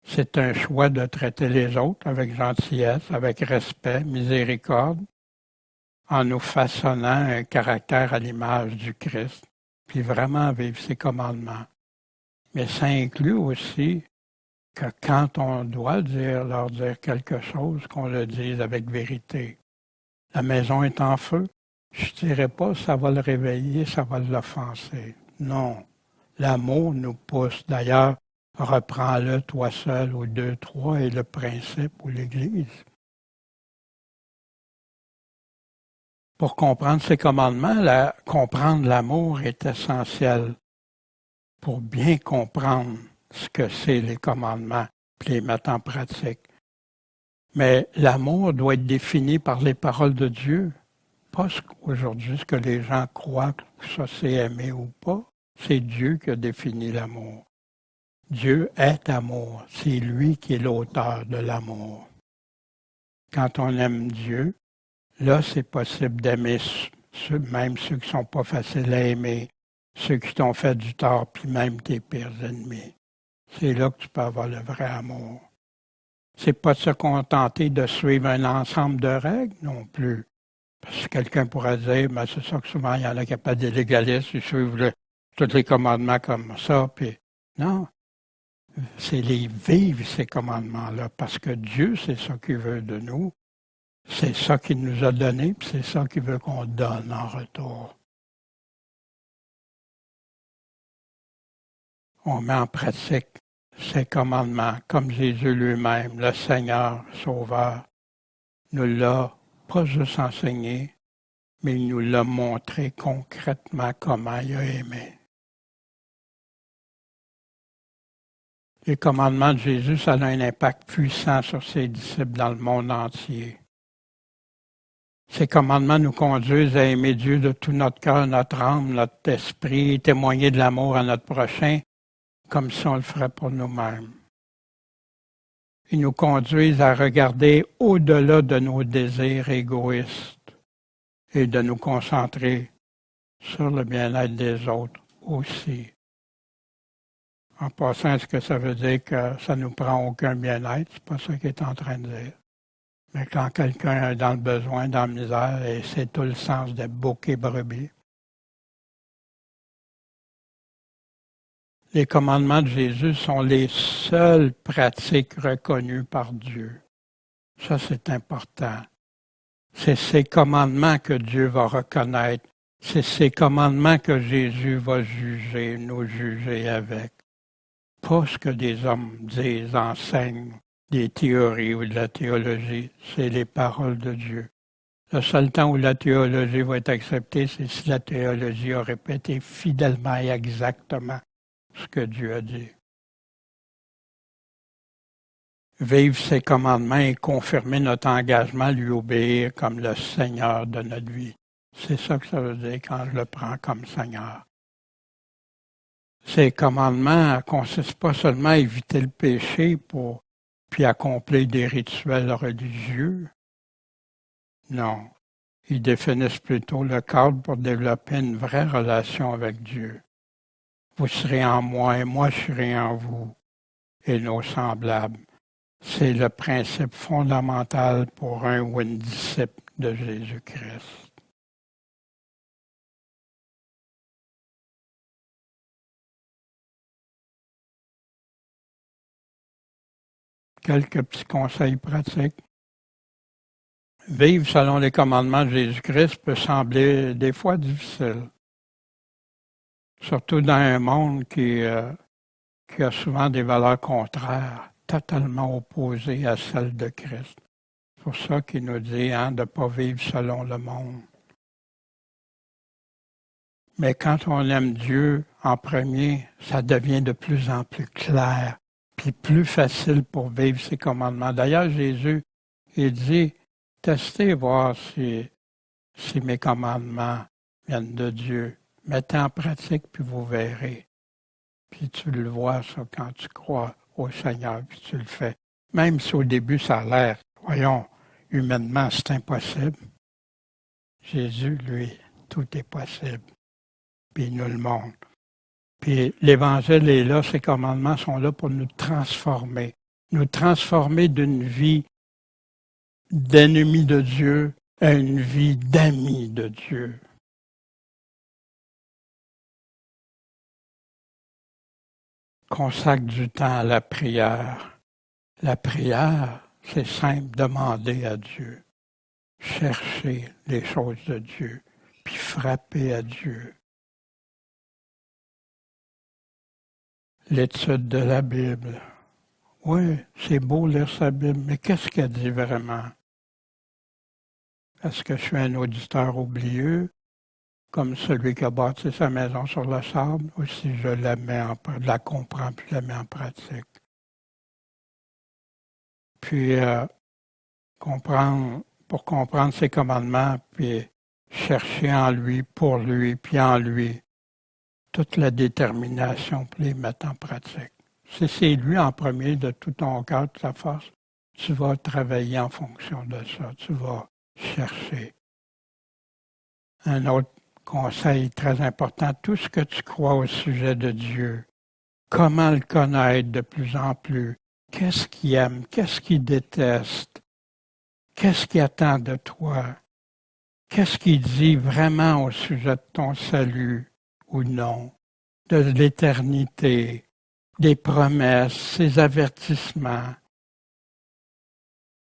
A: c'est un choix de traiter les autres avec gentillesse, avec respect, miséricorde, en nous façonnant un caractère à l'image du Christ, puis vraiment vivre ses commandements. Mais ça inclut aussi que quand on doit leur dire quelque chose, qu'on le dise avec vérité. La maison est en feu, je ne dirais pas ça va le réveiller, ça va l'offenser. Non. L'amour nous pousse. D'ailleurs, reprends-le toi seul ou 2, 3 est le principe ou l'Église. Pour comprendre ces commandements, comprendre l'amour est essentiel pour bien comprendre ce que c'est les commandements et les mettre en pratique. Mais l'amour doit être défini par les paroles de Dieu, pas aujourd'hui ce que les gens croient que ça c'est aimer ou pas. C'est Dieu qui a défini l'amour. Dieu est amour. C'est lui qui est l'auteur de l'amour. Quand on aime Dieu, là, c'est possible d'aimer même ceux qui ne sont pas faciles à aimer, ceux qui t'ont fait du tort, puis même tes pires ennemis. C'est là que tu peux avoir le vrai amour. C'est pas de se contenter de suivre un ensemble de règles non plus. Parce que quelqu'un pourrait dire, ben, c'est ça que souvent, il y en a qui n'ont pas des légalistes, ils suivent tous les commandements comme ça. Puis, non. c'est les vivre, ces commandements-là, parce que Dieu, c'est ça qu'il veut de nous. C'est ça qu'il nous a donné, puis c'est ça qu'il veut qu'on donne en retour. On met en pratique ces commandements, comme Jésus lui-même, le Seigneur Sauveur, nous l'a pas juste enseigné, mais il nous l'a montré concrètement comment il a aimé. Les commandements de Jésus, ça a un impact puissant sur ses disciples dans le monde entier. Ces commandements nous conduisent à aimer Dieu de tout notre cœur, notre âme, notre esprit, témoigner de l'amour à notre prochain, comme si on le ferait pour nous-mêmes. Ils nous conduisent à regarder au-delà de nos désirs égoïstes et de nous concentrer sur le bien-être des autres aussi. En passant, est-ce que ça veut dire que ça ne nous prend aucun bien-être? C'est pas ça qu'il est en train de dire. Mais quand quelqu'un est dans le besoin, dans la misère, et c'est tout le sens des boucs et brebis. Les commandements de Jésus sont les seules pratiques reconnues par Dieu. Ça, c'est important. C'est ces commandements que Dieu va reconnaître. C'est ces commandements que Jésus va juger, nous juger avec. Pas ce que des hommes disent, enseignent, des théories ou de la théologie, c'est les paroles de Dieu. Le seul temps où la théologie va être acceptée, c'est si la théologie a répété fidèlement et exactement ce que Dieu a dit. Vivre ses commandements et confirmer notre engagement à lui obéir comme le Seigneur de notre vie. C'est ça que ça veut dire quand je le prends comme Seigneur. Ces commandements ne consistent pas seulement à éviter le péché puis accomplir des rituels religieux. Non, ils définissent plutôt le cadre pour développer une vraie relation avec Dieu. Vous serez en moi et moi je serai en vous et nos semblables. C'est le principe fondamental pour un ou une disciple de Jésus-Christ. Quelques petits conseils pratiques. Vivre selon les commandements de Jésus-Christ peut sembler des fois difficile. Surtout dans un monde qui a souvent des valeurs contraires, totalement opposées à celles de Christ. C'est pour ça qu'il nous dit de ne pas vivre selon le monde. Mais quand on aime Dieu en premier, ça devient de plus en plus clair, puis plus facile pour vivre ses commandements. D'ailleurs, Jésus, il dit, testez voir si mes commandements viennent de Dieu. Mettez en pratique, puis vous verrez. Puis tu le vois, ça, quand tu crois au Seigneur, puis tu le fais. Même si au début, ça a l'air, voyons, humainement, c'est impossible. Jésus, lui, tout est possible. Puis il nous le montre. Puis l'Évangile est là, ces commandements sont là pour nous transformer d'une vie d'ennemi de Dieu à une vie d'ami de Dieu. Consacre du temps à la prière. La prière, c'est simple, demander à Dieu, chercher les choses de Dieu, puis frapper à Dieu. L'étude de la Bible. Oui, c'est beau lire sa Bible, mais qu'est-ce qu'elle dit vraiment? Est-ce que je suis un auditeur oublieux, comme celui qui a bâti sa maison sur le sable, ou si je la comprends puis je la mets en pratique? Puis, pour comprendre ses commandements, puis chercher en lui, pour lui, puis en lui, toute la détermination pour les mettre en pratique. Si c'est lui en premier de tout ton cœur, de ta force, tu vas travailler en fonction de ça. Tu vas chercher. Un autre conseil très important, tout ce que tu crois au sujet de Dieu, comment le connaître de plus en plus, qu'est-ce qu'il aime, qu'est-ce qu'il déteste, qu'est-ce qu'il attend de toi, qu'est-ce qu'il dit vraiment au sujet de ton salut ou non, de l'éternité, des promesses, ses avertissements.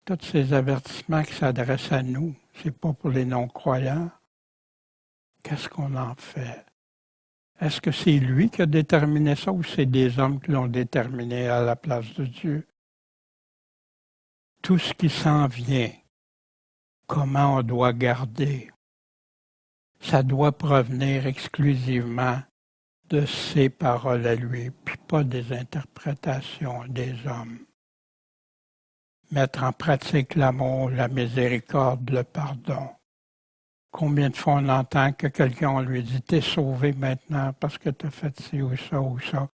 A: Tous ces avertissements qui s'adressent à nous, c'est pas pour les non-croyants. Qu'est-ce qu'on en fait? Est-ce que c'est lui qui a déterminé ça ou c'est des hommes qui l'ont déterminé à la place de Dieu? Tout ce qui s'en vient, comment on doit garder, ça doit provenir exclusivement de ses paroles à lui, puis pas des interprétations des hommes. Mettre en pratique l'amour, la miséricorde, le pardon. Combien de fois on entend que quelqu'un on lui dit « T'es sauvé maintenant parce que tu as fait ci ou ça ou ça ».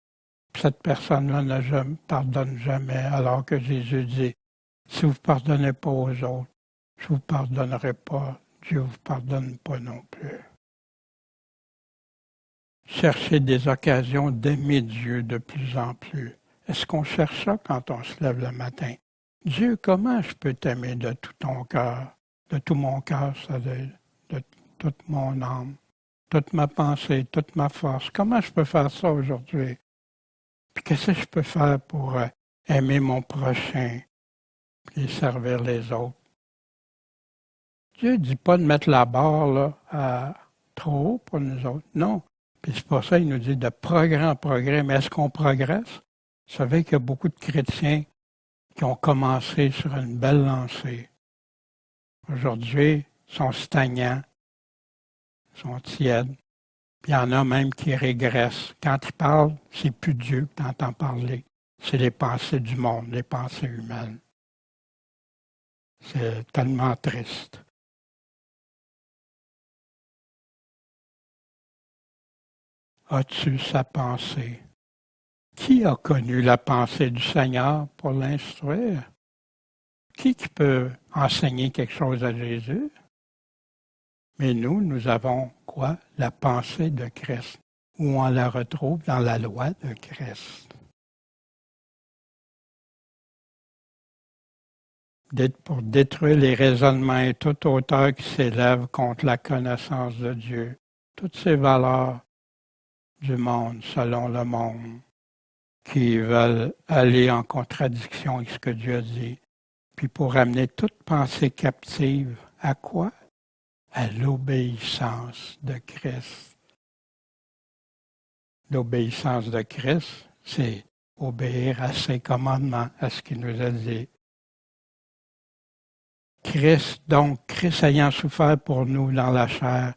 A: Puis cette personne-là ne pardonne jamais, alors que Jésus dit « Si vous ne pardonnez pas aux autres, je ne vous pardonnerai pas, Dieu ne vous pardonne pas non plus ». Chercher des occasions d'aimer Dieu de plus en plus. Est-ce qu'on cherche ça quand on se lève le matin? Dieu, comment je peux t'aimer de tout ton cœur, de tout mon cœur, c'est-à-dire de toute mon âme, toute ma pensée, toute ma force? Comment je peux faire ça aujourd'hui? Puis qu'est-ce que je peux faire pour aimer mon prochain et servir les autres? Dieu ne dit pas de mettre la barre là, à trop haut pour nous autres. Non. Puis c'est pour ça qu'il nous dit de progrès en progrès. Mais est-ce qu'on progresse? Vous savez qu'il y a beaucoup de chrétiens qui ont commencé sur une belle lancée. Aujourd'hui, ils sont stagnants, sont tièdes. Puis il y en a même qui régressent. Quand ils parlent, c'est plus Dieu que tu entends parler. C'est les pensées du monde, les pensées humaines. C'est tellement triste. As-tu sa pensée? Qui a connu la pensée du Seigneur pour l'instruire? Qui peut enseigner quelque chose à Jésus? Mais nous avons quoi? La pensée de Christ, où on la retrouve dans la loi de Christ. Pour détruire les raisonnements et toute hauteur qui s'élève contre la connaissance de Dieu, toutes ces valeurs du monde, selon le monde, qui veulent aller en contradiction avec ce que Dieu a dit, puis pour amener toute pensée captive à quoi? À l'obéissance de Christ. L'obéissance de Christ, c'est obéir à ses commandements, à ce qu'il nous a dit. Christ ayant souffert pour nous dans la chair,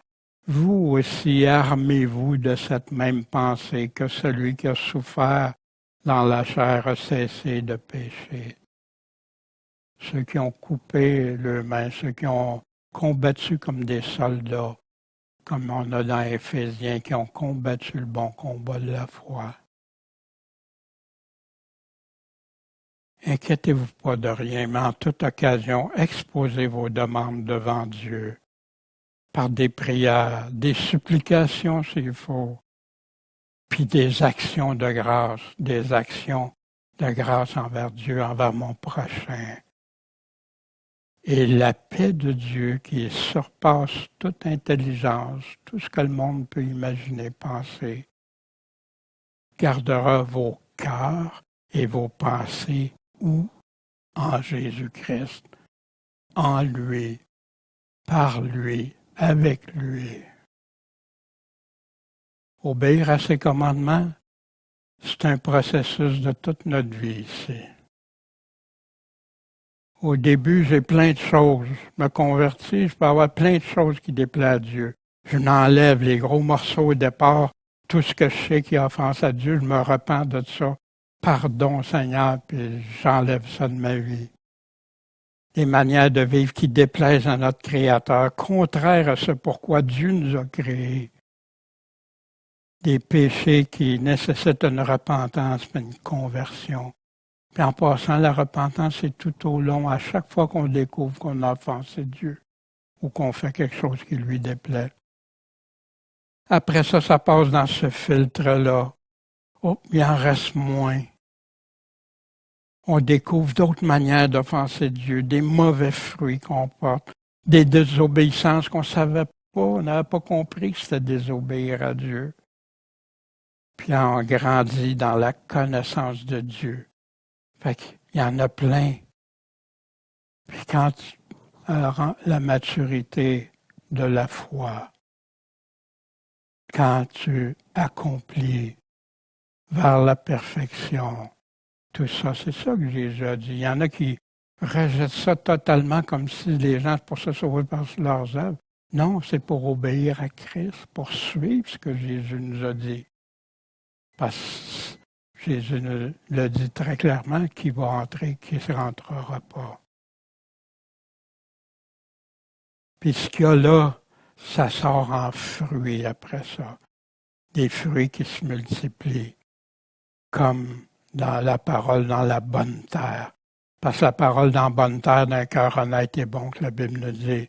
A: vous aussi armez-vous de cette même pensée que celui qui a souffert dans la chair a cessé de pécher. Ceux qui ont coupé leurs mains, ceux qui ont combattu comme des soldats, comme on a dans Éphésiens, qui ont combattu le bon combat de la foi. Inquiétez-vous pas de rien, mais en toute occasion, exposez vos demandes devant Dieu, par des prières, des supplications s'il faut, puis des actions de grâce envers Dieu, envers mon prochain. Et la paix de Dieu qui surpasse toute intelligence, tout ce que le monde peut imaginer, penser, gardera vos cœurs et vos pensées où? En Jésus-Christ, en lui, par lui, avec lui. Obéir à ses commandements, c'est un processus de toute notre vie ici. Au début, j'ai plein de choses. Je me convertis, je peux avoir plein de choses qui déplaisent à Dieu. Je n'enlève les gros morceaux au départ, tout ce que je sais qui offense à Dieu, je me repens de ça. Pardon, Seigneur, puis j'enlève ça de ma vie. Des manières de vivre qui déplaisent à notre Créateur, contraires à ce pourquoi Dieu nous a créés. Des péchés qui nécessitent une repentance, une conversion. Puis en passant, la repentance, c'est tout au long, à chaque fois qu'on découvre qu'on a offensé Dieu ou qu'on fait quelque chose qui lui déplaît. Après ça, ça passe dans ce filtre-là. Oh, il en reste moins. On découvre d'autres manières d'offenser Dieu, des mauvais fruits qu'on porte, des désobéissances qu'on ne savait pas, on n'avait pas compris que c'était désobéir à Dieu. puis on grandit dans la connaissance de Dieu. Fait qu'il y en a plein. Puis quand la maturité de la foi, quand tu accomplis vers la perfection, tout ça, c'est ça que Jésus a dit. Il y en a qui rejettent ça totalement comme si les gens pour se sauver par leurs œuvres. Non, c'est pour obéir à Christ, pour suivre ce que Jésus nous a dit. Parce que Jésus nous le dit très clairement, qui va entrer, qui ne rentrera pas. Puis ce qu'il y a là, ça sort en fruits après ça. Des fruits qui se multiplient, comme dans la parole dans la bonne terre. Parce que la parole dans la bonne terre d'un cœur honnête et bon, que la Bible nous dit,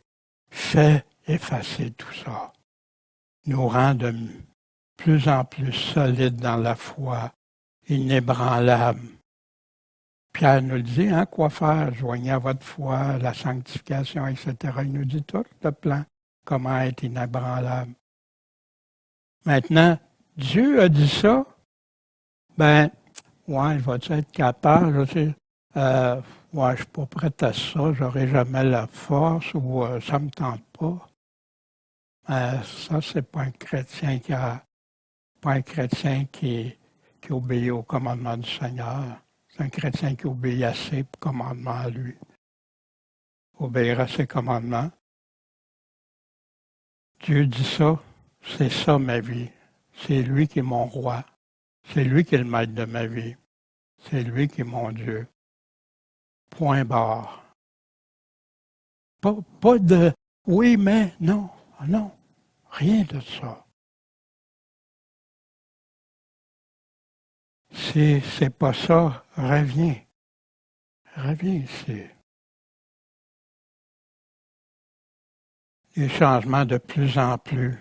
A: fait effacer tout ça. Nous rend de plus en plus solides dans la foi, inébranlables. Pierre nous le dit, hein, quoi faire? Joignez à votre foi, la sanctification, etc. Il nous dit tout le plan, comment être inébranlable. Maintenant, Dieu a dit ça, ouais, je vais être capable, je ne suis pas prêt à ça, j'aurai jamais la force ou ça ne me tente pas. Ça, c'est pas un chrétien qui obéit au commandement du Seigneur. C'est un chrétien qui obéit à ses commandements à lui. Obéir à ses commandements. Dieu dit ça, c'est ça ma vie. C'est lui qui est mon roi. C'est lui qui est le maître de ma vie. C'est lui qui est mon Dieu. Point barre. Pas de oui, mais non, non. Rien de ça. Si c'est pas ça, reviens. Reviens ici. Des changements de plus en plus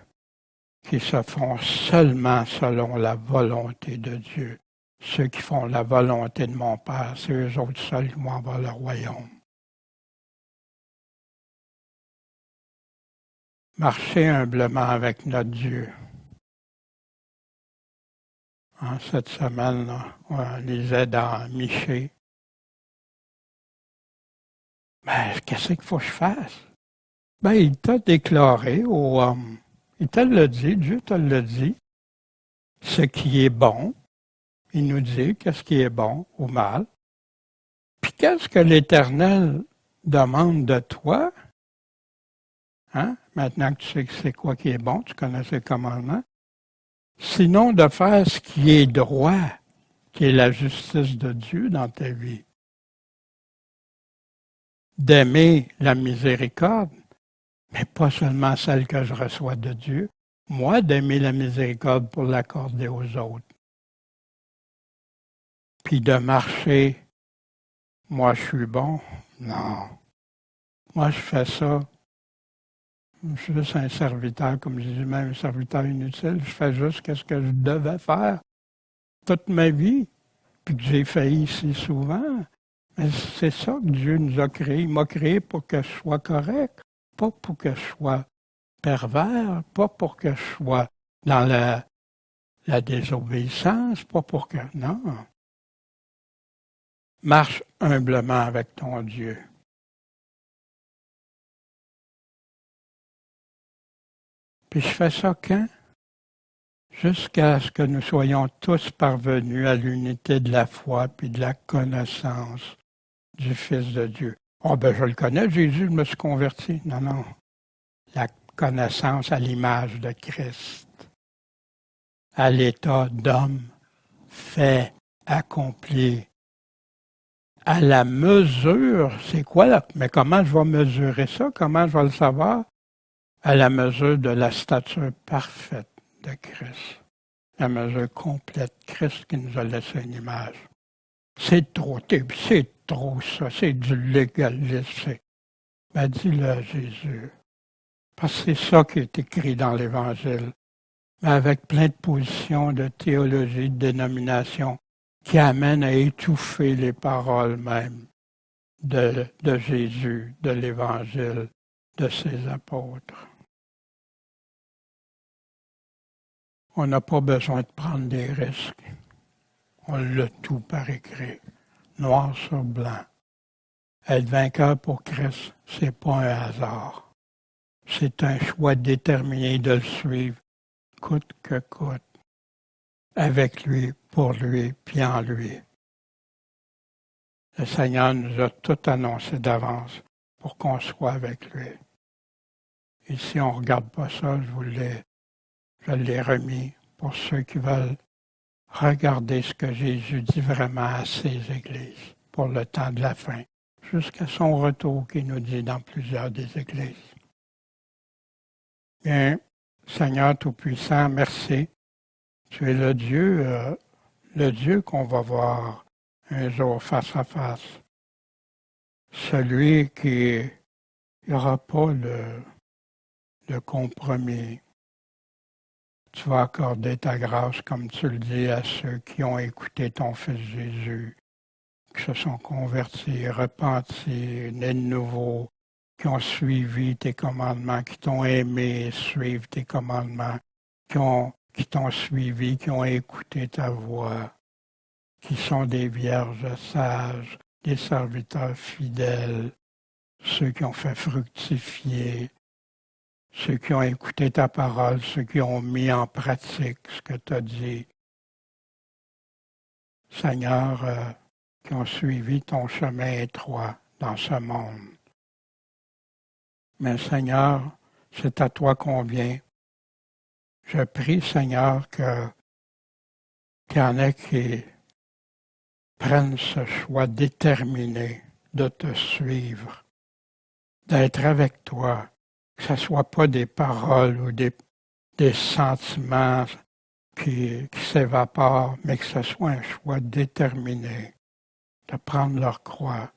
A: qui se font seulement selon la volonté de Dieu. Ceux qui font la volonté de mon Père, c'est eux autres seuls qui vont avoir le royaume. Marcher humblement avec notre Dieu. Cette semaine, on lisait dans Michée. Mais qu'est-ce qu'il faut que je fasse? Il t'a déclaré aux hommes. Il te l'a dit, Dieu te l'a dit. Ce qui est bon, il nous dit qu'est-ce qui est bon ou mal. Puis qu'est-ce que l'Éternel demande de toi? Maintenant que tu sais que c'est quoi qui est bon, tu connais ses commandements. Sinon de faire ce qui est droit, qui est la justice de Dieu dans ta vie. D'aimer la miséricorde, mais pas seulement celle que je reçois de Dieu. Moi, d'aimer la miséricorde pour l'accorder aux autres. Puis de marcher, moi je suis bon. Non. Moi je fais ça. Je suis juste un serviteur, comme je dis même, un serviteur inutile. Je fais juste ce que je devais faire toute ma vie, puis que j'ai failli si souvent. Mais c'est ça que Dieu nous a créé. Il m'a créé pour que je sois correct, pas pour que je sois pervers, pas pour que je sois dans la désobéissance, pas pour que... Non. Marche humblement avec ton Dieu. Puis je fais ça quand? Jusqu'à ce que nous soyons tous parvenus à l'unité de la foi puis de la connaissance du Fils de Dieu. Je le connais, Jésus, je me suis converti. Non. La connaissance à l'image de Christ. À l'état d'homme fait, accompli. À la mesure, c'est quoi là? Mais comment je vais mesurer ça? Comment je vais le savoir? À la mesure de la stature parfaite de Christ. La mesure complète. Christ qui nous a laissé une image. C'est trop ça. C'est du légalisme. Dis-le à Jésus. Parce que c'est ça qui est écrit dans l'Évangile. Mais avec plein de positions de théologie, de dénomination, qui amènent à étouffer les paroles même de Jésus, de l'Évangile, de ses apôtres. On n'a pas besoin de prendre des risques. On l'a tout par écrit, noir sur blanc. Être vainqueur pour Christ, c'est pas un hasard. C'est un choix déterminé de le suivre, coûte que coûte, avec lui, pour lui, puis en lui. Le Seigneur nous a tout annoncé d'avance pour qu'on soit avec lui. Et si on ne regarde pas ça, je l'ai remis pour ceux qui veulent regarder ce que Jésus dit vraiment à ses églises pour le temps de la fin, jusqu'à son retour qu'il nous dit dans plusieurs des églises. Bien, Seigneur Tout-Puissant, merci. Tu es le Dieu qu'on va voir un jour face à face. Celui qui n'aura pas de compromis. Tu vas accorder ta grâce, comme tu le dis, à ceux qui ont écouté ton Fils Jésus, qui se sont convertis, repentis, nés de nouveau, qui ont suivi tes commandements, qui t'ont aimé, suivent tes commandements, qui t'ont suivi, qui ont écouté ta voix, qui sont des vierges sages, des serviteurs fidèles, ceux qui ont fait fructifier, ceux qui ont écouté ta parole, ceux qui ont mis en pratique ce que tu as dit. Seigneur, qui ont suivi ton chemin étroit dans ce monde. Mais Seigneur, c'est à toi qu'on vient. Je prie, Seigneur, qu'il y en ait qui prennent ce choix déterminé de te suivre, d'être avec toi, que ce ne soit pas des paroles ou des sentiments qui s'évaporent, mais que ce soit un choix déterminé de prendre leur croix,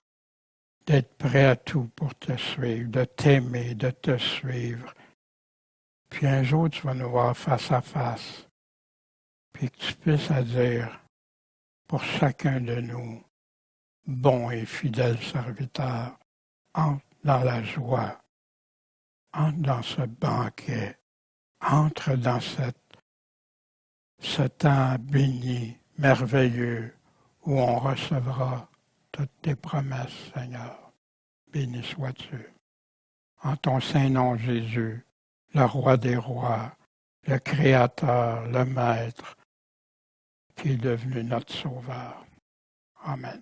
A: d'être prêt à tout pour te suivre, de t'aimer, de te suivre. Puis un jour, tu vas nous voir face à face, puis que tu puisses dire pour chacun de nous, bon et fidèle serviteur, entre dans la joie, entre dans ce banquet, entre dans ce temps béni, merveilleux, où on recevra toutes tes promesses, Seigneur. Béni sois-tu. En ton saint nom, Jésus, le roi des rois, le Créateur, le Maître, qui est devenu notre Sauveur. Amen.